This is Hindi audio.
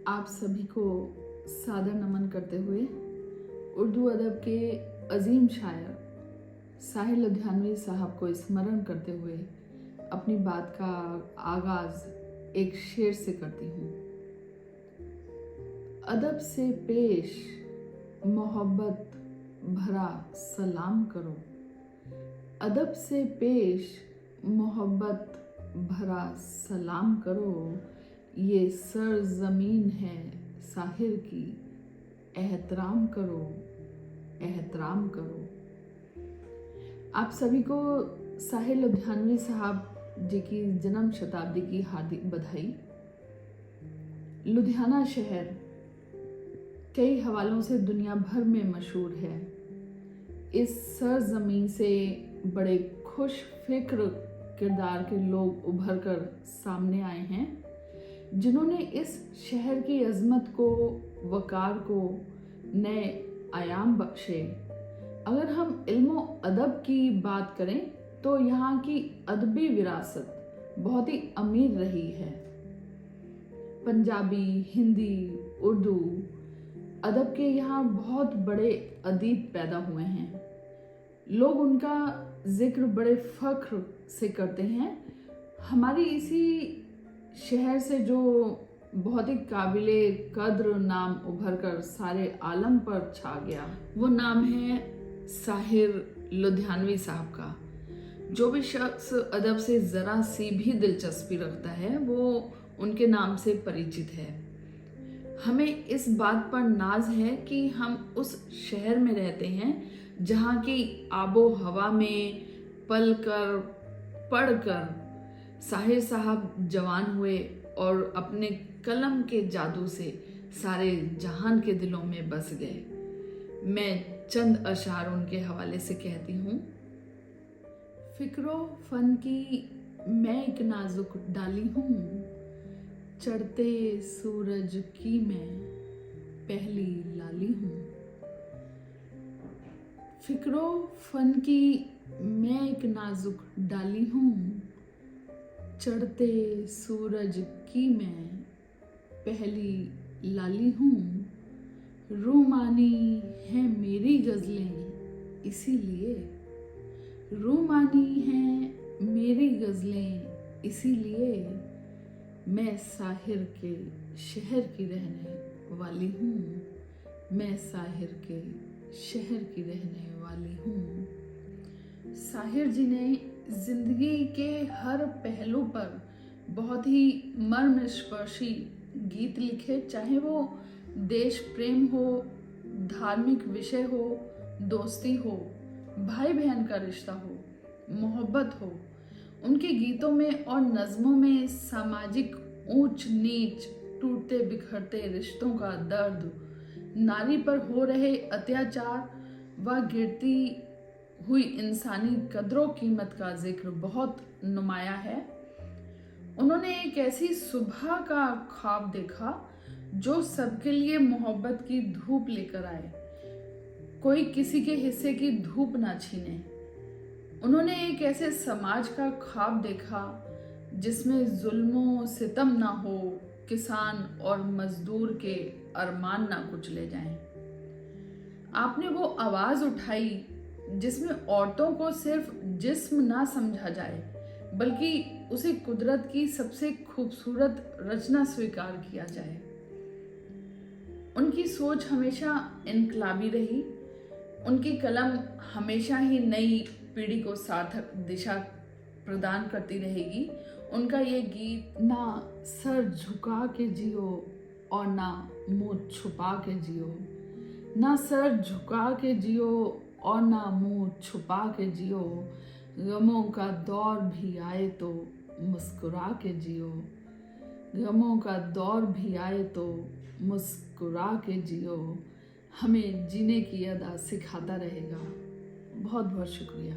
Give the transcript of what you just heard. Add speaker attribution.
Speaker 1: आप सभी को सादर नमन करते हुए उर्दू अदब के अजीम शायर साहिर लुधियानवी साहब को स्मरण करते हुए अपनी बात का आगाज एक शेर से करती हूँ। अदब से पेश मोहब्बत भरा सलाम करो, अदब से पेश मोहब्बत भरा सलाम करो, ये सर ज़मीन है साहिर की, एहतराम करो, एहतराम करो। आप सभी को साहिर लुधियानवी साहब जी की जन्म शताब्दी की हार्दिक बधाई। लुधियाना शहर कई हवालों से दुनिया भर में मशहूर है। इस सरजमीन से बड़े खुश फिक्र किरदार के लोग उभर कर सामने आए हैं, जिन्होंने इस शहर की अजमत को, वकार को नए आयाम बख्शे। अगर हम इल्मो अदब की बात करें तो यहाँ की अदबी विरासत बहुत ही अमीर रही है। पंजाबी, हिंदी, उर्दू अदब के यहाँ बहुत बड़े अदीब पैदा हुए हैं। लोग उनका जिक्र बड़े फख्र से करते हैं। हमारी इसी शहर से जो बहुत ही काबिले कद्र नाम उभर कर सारे आलम पर छा गया, वो नाम है साहिर लुधियानवी साहब का। जो भी शख्स अदब से ज़रा सी भी दिलचस्पी रखता है वो उनके नाम से परिचित है। हमें इस बात पर नाज है कि हम उस शहर में रहते हैं जहाँ की आबो हवा में पल कर पढ़ कर साहिर साहब जवान हुए और अपने कलम के जादू से सारे जहान के दिलों में बस गए। मैं चंद अशार उनके हवाले से कहती हूँ। फिक्रो फन की मैं एक नाजुक डाली हूँ, चढ़ते सूरज की मैं पहली लाली हूँ। फिक्रो फन की मैं एक नाजुक डाली हूँ, चढ़ते सूरज की मैं पहली लाली हूँ। रूमानी है मेरी गज़लें इसीलिए, रूमानी हैं मेरी गज़लें इसीलिए, मैं साहिर के शहर की रहने वाली हूँ, मैं साहिर के शहर की रहने वाली हूँ। साहिर जी ने जिंदगी के हर पहलू पर बहुत ही मर्मस्पर्शी गीत लिखे, चाहे वो देश प्रेम हो, धार्मिक विषय हो, दोस्ती हो, भाई बहन का रिश्ता हो, मोहब्बत हो। उनके गीतों में और नज़मों में सामाजिक ऊंच नीच, टूटते बिखरते रिश्तों का दर्द, नारी पर हो रहे अत्याचार व गिरती हुई इंसानी कदरों कीमत का जिक्र बहुत नुमाया है। उन्होंने एक ऐसी सुबह का ख्वाब देखा जो सबके लिए मोहब्बत की धूप लेकर आए, कोई किसी के हिस्से की धूप ना छीने। उन्होंने एक ऐसे समाज का ख्वाब देखा जिसमें जुल्मों सितम ना हो, किसान और मजदूर के अरमान ना कुचले जाएं। आपने वो आवाज उठाई जिसमें औरतों को सिर्फ जिस्म ना समझा जाए बल्कि उसे कुदरत की सबसे खूबसूरत रचना स्वीकार किया जाए। उनकी सोच हमेशा इनकलाबी रही। उनकी कलम हमेशा ही नई पीढ़ी को सार्थक दिशा प्रदान करती रहेगी। उनका ये गीत, ना सर झुका के जियो और ना मुंह छुपा के जियो, ना सर झुका के जियो और ना मुंह छुपा के जियो, गमों का दौर भी आए तो मुस्कुरा के जियो, गमों का दौर भी आए तो मुस्कुरा के जियो, हमें जीने की अदा सिखाता रहेगा। बहुत बहुत शुक्रिया।